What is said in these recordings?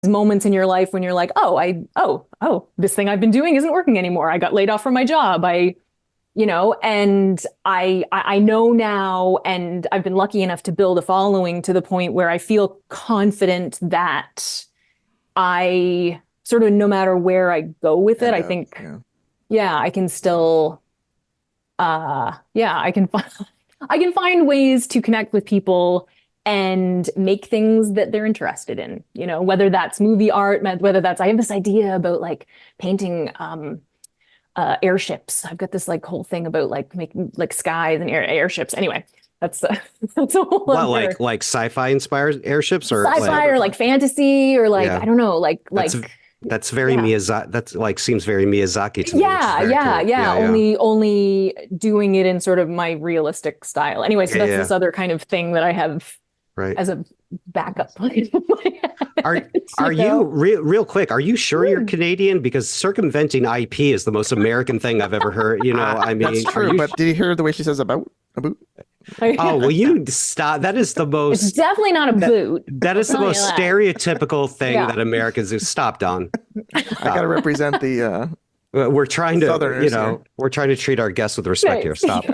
moments in your life when you're like, oh, this thing I've been doing isn't working anymore. I got laid off from my job. And I know now, and I've been lucky enough to build a following to the point where I feel confident that I sort of, no matter where I go with it, I think, I can still, I can find, I can find ways to connect with people and make things that they're interested in, whether that's movie art, whether that's, I have this idea about like painting, airships. I've got this like whole thing about like making like skies and airships. Anyway, that's that's a whole What, other like sci-fi inspired airships or sci-fi or like fantasy or like I don't know, that's very Miyazaki. That's like seems very Miyazaki to me. Yeah. Only doing it in sort of my realistic style. Anyway, so that's this other kind of thing that I have as a backup plan in my head. Are you real quick? Are you sure you're Canadian? Because circumventing IP is the most American thing I've ever heard. I mean, that's true. But did you hear the way she says about? Oh, will you stop? That is the most. It's definitely not a boot. That is the most stereotypical thing that Americans have stopped on. I got to represent the. We're trying to, Southerners we're trying to treat our guests with respect here. Stop.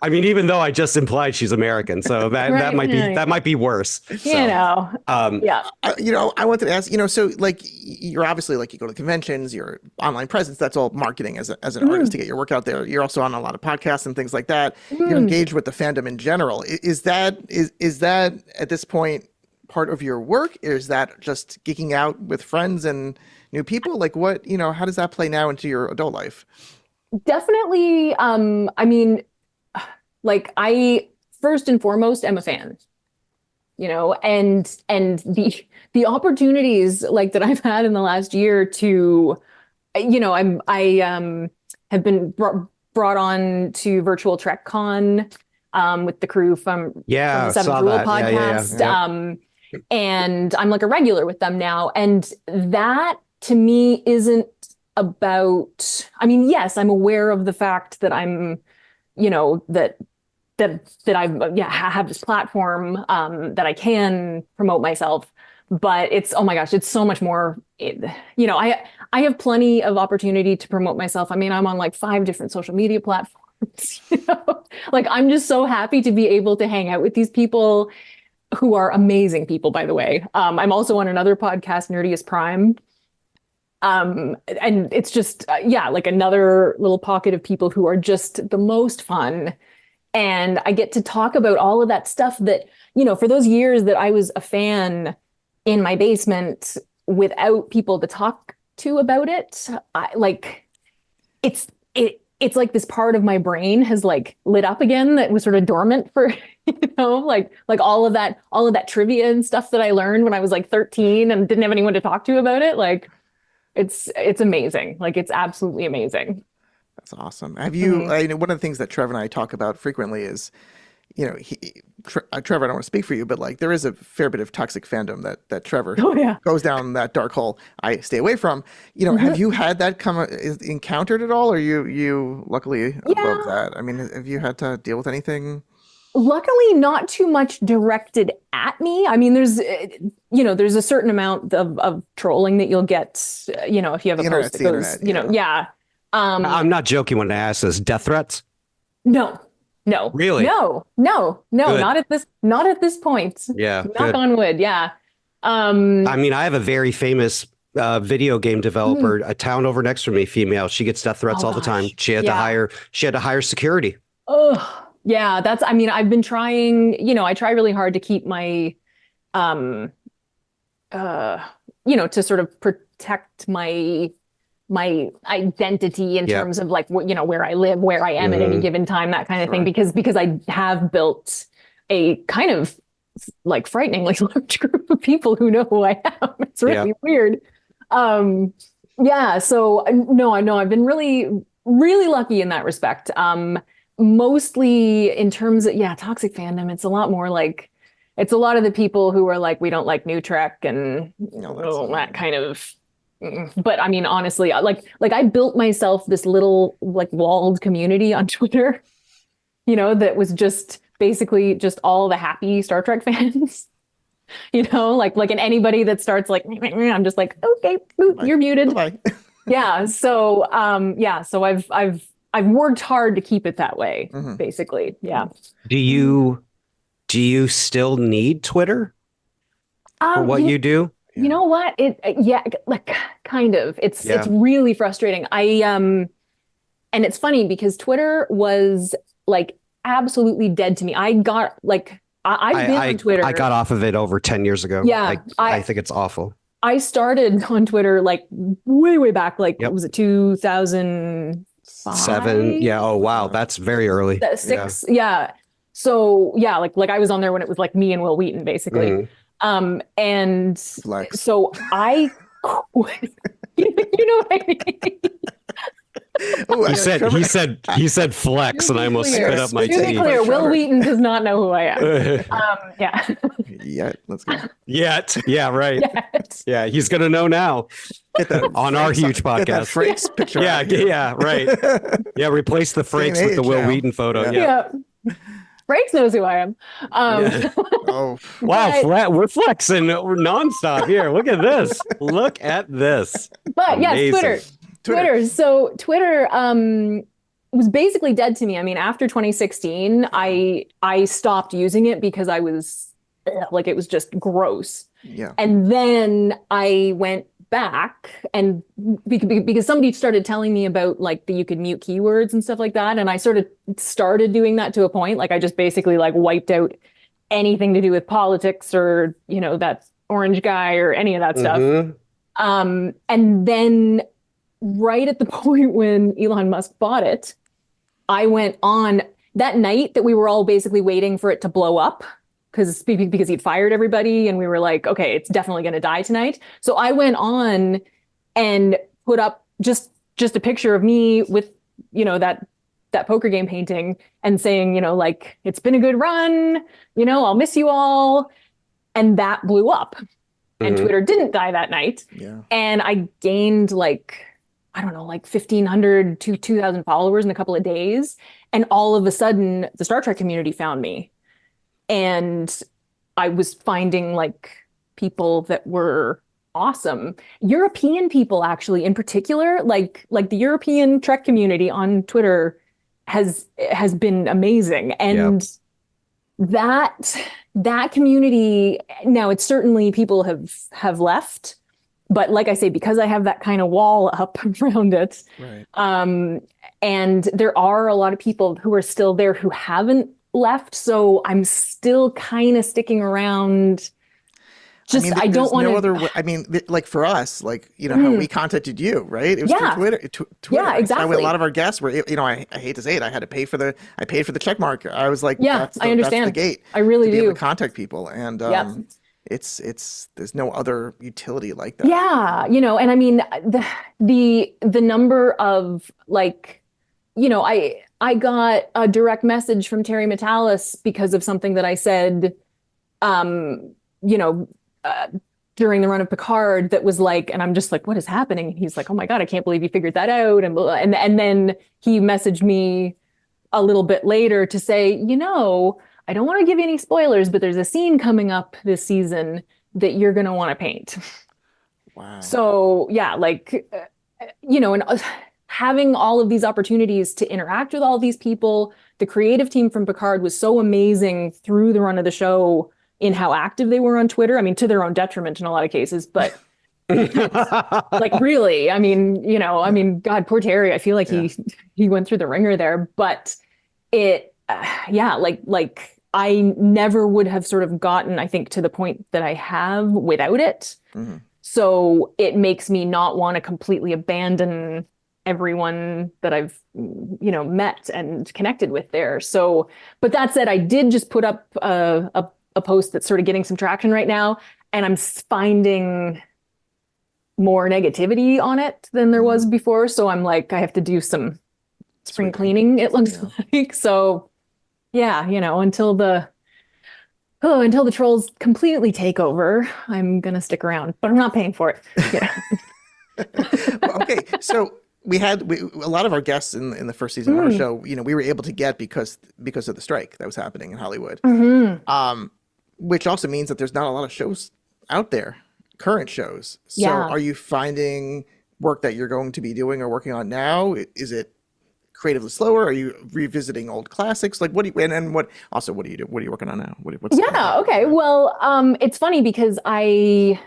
I mean, even though I just implied she's American, so that might be worse. So, I wanted to ask, so like you're obviously like you go to conventions, your online presence, that's all marketing as an artist to get your work out there. You're also on a lot of podcasts and things like that. You're engaged with the fandom in general. Is that at this point part of your work? Or is that just geeking out with friends and new people? Like what, how does that play now into your adult life? Definitely. I mean, like I first and foremost am a fan, and the opportunities like that I've had in the last year to, I have been brought on to virtual Trek Con with the crew from the Seven Rule podcast. And I'm like a regular with them now. And that to me isn't about, I mean, yes, I'm aware of the fact that I'm, that I have this platform that I can promote myself, but it's, oh my gosh, it's so much more. I have plenty of opportunity to promote myself. I mean, I'm on like 5 different social media platforms. Like I'm just so happy to be able to hang out with these people who are amazing people, by the way. I'm also on another podcast, Nerdiest Prime. And it's just, like another little pocket of people who are just the most fun. And I get to talk about all of that stuff that, for those years that I was a fan in my basement without people to talk to about it, it's like this part of my brain has like lit up again that was sort of dormant for, like all of that trivia and stuff that I learned when I was like 13 and didn't have anyone to talk to about it. Like it's amazing. Like it's absolutely amazing. That's awesome. Have you, one of the things that Trevor and I talk about frequently is, Trevor, I don't want to speak for you, but like there is a fair bit of toxic fandom that Trevor goes down that dark hole I stay away from. Have you had that encountered at all? Or you luckily above that? I mean, have you had to deal with anything? Luckily, not too much directed at me. I mean, there's a certain amount of trolling that you'll get, if you have a post that goes, I'm not joking when I ask this. Death threats? No. Really? No. Good. Not at this point. Yeah. Knock on wood. Yeah. I mean, I have a very famous video game developer, a town over next from me, female. She gets death threats all the time. She had to hire security. Oh, yeah. I've been trying, I try really hard to keep my, to sort of protect my identity in terms of like where I live, where I am at any given time, that kind of thing, because I have built a kind of like frighteningly large group of people who know who I am. It's really weird. So no, I know I've been really, really lucky in that respect. Mostly in terms of toxic fandom, it's a lot more like it's a lot of the people who are like, we don't like new Trek and that kind of. But I mean, honestly, like I built myself this little like walled community on Twitter, that was just basically just all the happy Star Trek fans. like and anybody that starts like, I'm just like, okay, you're muted. Bye. Yeah. So, I've worked hard to keep it that way, basically. Yeah. Do you still need Twitter for what you do? You know what? Like kind of. It's really frustrating. And it's funny because Twitter was like absolutely dead to me. I've been on Twitter. I got off of it over 10 years ago. Yeah. I think it's awful. I started on Twitter like way back, like what was it, 2005? 7? Yeah. Oh wow, that's very early. 6. Yeah. So yeah, like I was on there when it was like me and Will Wheaton, basically. And Flex. so I you know what I mean? Oh, he said flex, and I almost spit up my tea. To be clear, Will Wheaton does not know who I am. Yeah, let's go. Yet, yeah, right. Yeah, he's gonna know now. Get that on our huge podcast. Get that Frakes picture. Yeah, right. Yeah, replace the Frakes with the Will Wheaton photo. Yeah. Frakes knows who I am. Oh wow, we're flexing nonstop here. Look at this. Look at this. But yes, Twitter. So Twitter was basically dead to me. I mean, after 2016, I stopped using it because I was like, it was just gross. Yeah. And then I went back, and because somebody started telling me about like that you could mute keywords and stuff like that, and I sort of started doing that to a point. Like I just basically like wiped out anything to do with politics or that orange guy or any of that stuff. And then right at the point when Elon Musk bought it, I went on that night that we were all basically waiting for it to blow up because he'd fired everybody, and we were like, okay, it's definitely going to die tonight. So I went on and put up just a picture of me with that poker game painting and saying, like, it's been a good run, I'll miss you all. And that blew up. And Twitter didn't die that night. Yeah. And I gained like 1,500 to 2,000 followers in a couple of days. And all of a sudden, the Star Trek community found me. And I was finding like people that were awesome. European people, actually, in particular, like the European Trek community on Twitter has been amazing. And that community, now it's certainly people have left. But like I say, because I have that kind of wall up around it, right. And there are a lot of people who are still there who haven't left. So I'm still kind of sticking around. I don't want to. No other way. I mean, like for us, like, how we contacted you, right? It was through Twitter. Yeah, exactly. A lot of our guests were, I hate to say it, I paid for the check mark. I was like, I understand. That's the gate. I really do. Be able to contact people. And, it's there's no other utility like that. Yeah, and I mean the number of like, I got a direct message from Terry Metalis because of something that I said, during the run of Picard that was like, and I'm just like, what is happening? And he's like, oh my God, I can't believe you figured that out. And then he messaged me a little bit later to say, I don't want to give you any spoilers, but there's a scene coming up this season that you're going to want to paint. Wow. So yeah, like, and having all of these opportunities to interact with all these people, the creative team from Picard was so amazing through the run of the show in how active they were on Twitter. I mean, to their own detriment in a lot of cases, but like really, I mean, God, poor Terry. I feel like he went through the ringer there, but it, like I never would have sort of gotten, I think, to the point that I have without it. Mm-hmm. So it makes me not want to completely abandon everyone that I've, met and connected with there. So, but that said, I did just put up a post that's sort of getting some traction right now, and I'm finding more negativity on it than there was before. So I'm like, I have to do some spring cleaning, it looks like. So yeah, until the trolls completely take over, I'm going to stick around, but I'm not paying for it. Yeah. Okay. So we had a lot of our guests in the first season of our show, we were able to get because of the strike that was happening in Hollywood. which also means that there's not a lot of shows out there, current shows. So Yeah. are you finding work that you're going to be doing or working on now? Is it creatively slower? Are you revisiting old classics? Like what do you, and what do you do? What are you working on now? What's Yeah, okay. Well, it's funny because I've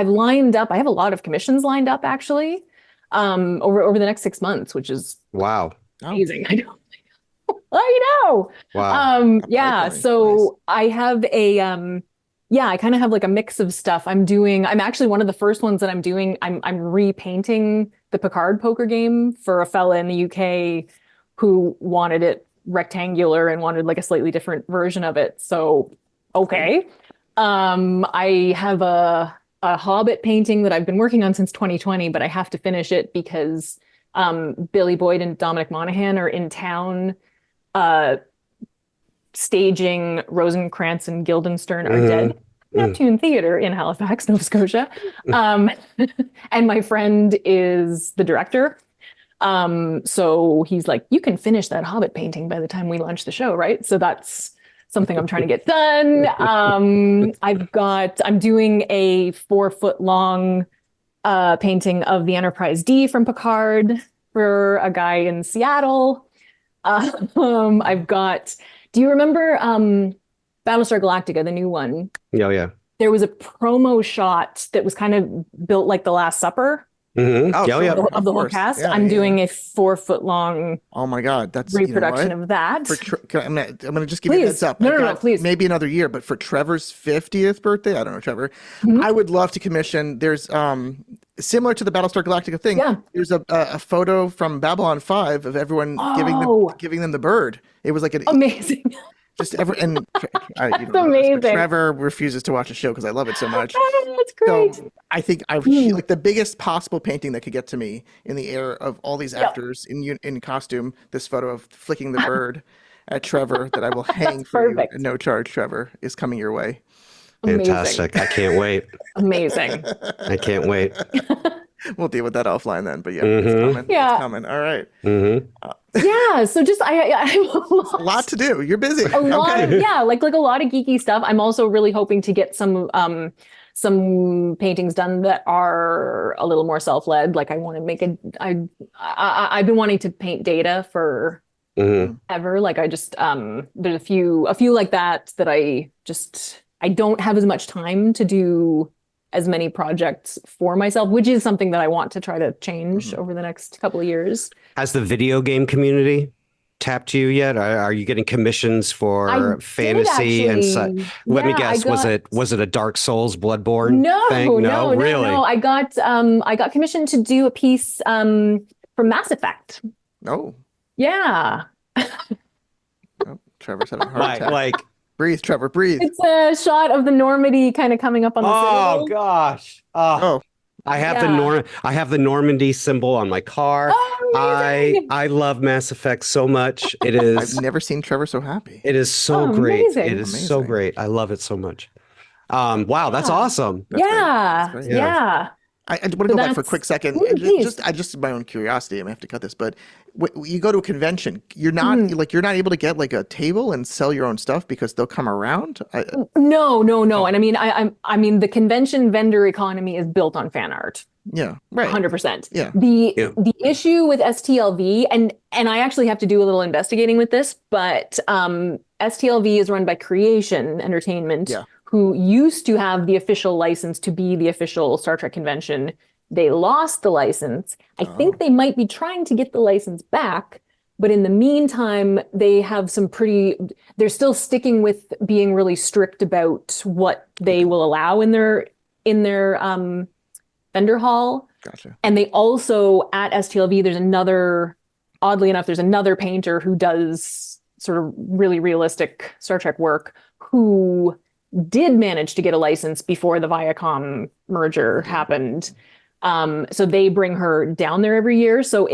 lined up, I have a lot of commissions lined up actually, over the next 6 months, which is Wow. amazing. I know. I know. Wow. Yeah, pipeline. so Nice. I have I kind of have like a mix of stuff. I'm actually one of the first ones that I'm doing. I'm repainting the Picard poker game for a fella in the UK who wanted it rectangular and wanted like a slightly different version of it. So, okay. I have a Hobbit painting that I've been working on since 2020, but I have to finish it because Billy Boyd and Dominic Monaghan are in town staging Rosencrantz and Guildenstern Are Dead. Neptune Theatre in Halifax, Nova Scotia. And my friend is the director. So he's like, you can finish that Hobbit painting by the time we launch the show, right? So that's something I'm trying to get done. I'm doing a 4-foot long painting of the Enterprise D from Picard for a guy in Seattle. Do you remember Battlestar Galactica, the new one? Yeah, yeah. There was a promo shot that was kind of built like The Last Supper Mm-hmm. Oh, Yeah, yeah. sure. of the whole course. cast. Yeah, I'm yeah, doing yeah. a 4-foot long Oh my God, that's reproduction you know of that. I'm gonna just give you a Please. heads up. No, I've no, got please. maybe another year, but for Trevor's 50th birthday, I don't know, Trevor, Mhm. I would love to commission. There's similar to the Battlestar Galactica thing. Yeah. There's a photo from Babylon 5 of everyone Oh. giving them the bird. It was like an Amazing. just ever and That's know this, but amazing. Trevor refuses to watch the show because I love it so much. Oh, that's great. So I think like the biggest possible painting that could get to me in the air of all these actors in costume. This photo of flicking the bird at Trevor that I will hang for you perfect. at no charge. Trevor is coming your way. Fantastic. I can't wait. Amazing. I can't wait. We'll deal with that offline then. But yeah, Mhm. it's coming. Yeah. It's coming. All right. Mm-hmm. Yeah. So just I have A lot to do. You're busy. a lot Okay. of like a lot of geeky stuff. I'm also really hoping to get some paintings done that are a little more self-led. Like I want to make I've been wanting to paint data for Mm-hmm. ever. Like I just there's a few like that I don't have as much time to do as many projects for myself, which is something that I want to try to change over the next couple of years. Has the video game community tapped you yet? Are you getting commissions for I fantasy did and actually. let me Yeah, guess, was it a Dark Souls Bloodborne thing? No, really? no. I got commissioned to do a piece from Mass Effect. Oh, Yeah. Trevor's having a heart attack. Like Breathe, Trevor. Breathe. It's a shot of the Normandy kind of coming up on the oh citadel. gosh. Oh, I have Yeah. I have the Normandy symbol on my car. Oh, amazing. I love Mass Effect so much. It is I've never seen Trevor so happy. it is so Oh, great. amazing. It is so Amazing. great. I love it so much. Wow, that's Yeah. awesome. That's great. Yeah. That's great. Yeah. I want to go back for a that's- quick second. Ooh, please. Just my own curiosity. I may have to cut this, but you go to a convention, you're not you're not able to get like a table and sell your own stuff because they'll come around. No. And I mean, I mean, the convention vendor economy is built on fan art. Yeah, right. 100%. Yeah. The issue with STLV, and I actually have to do a little investigating with this, but STLV is run by Creation Entertainment, Yeah. who used to have the official license to be the official Star Trek convention. They lost the license. I think they might be trying to get the license back, but in the meantime, they have they're still sticking with being really strict about what they will allow in their vendor hall. Gotcha. And they also, at STLV, oddly enough, there's another painter who does sort of really realistic Star Trek work who did manage to get a license before the Viacom merger happened. So they bring her down there every year. So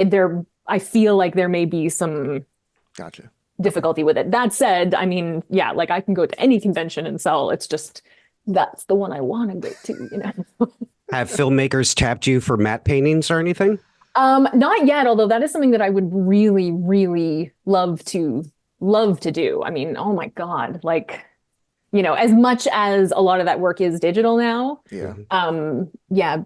I feel like there may be some Gotcha. difficulty with it. That said, I mean, yeah, like I can go to any convention and sell. It's just, that's the one I want to go to, Have filmmakers tapped you for matte paintings or anything? Not yet, although that is something that I would really, really love to do. I mean, oh my God, like you know, as much as a lot of that work is digital now, Yeah. yeah,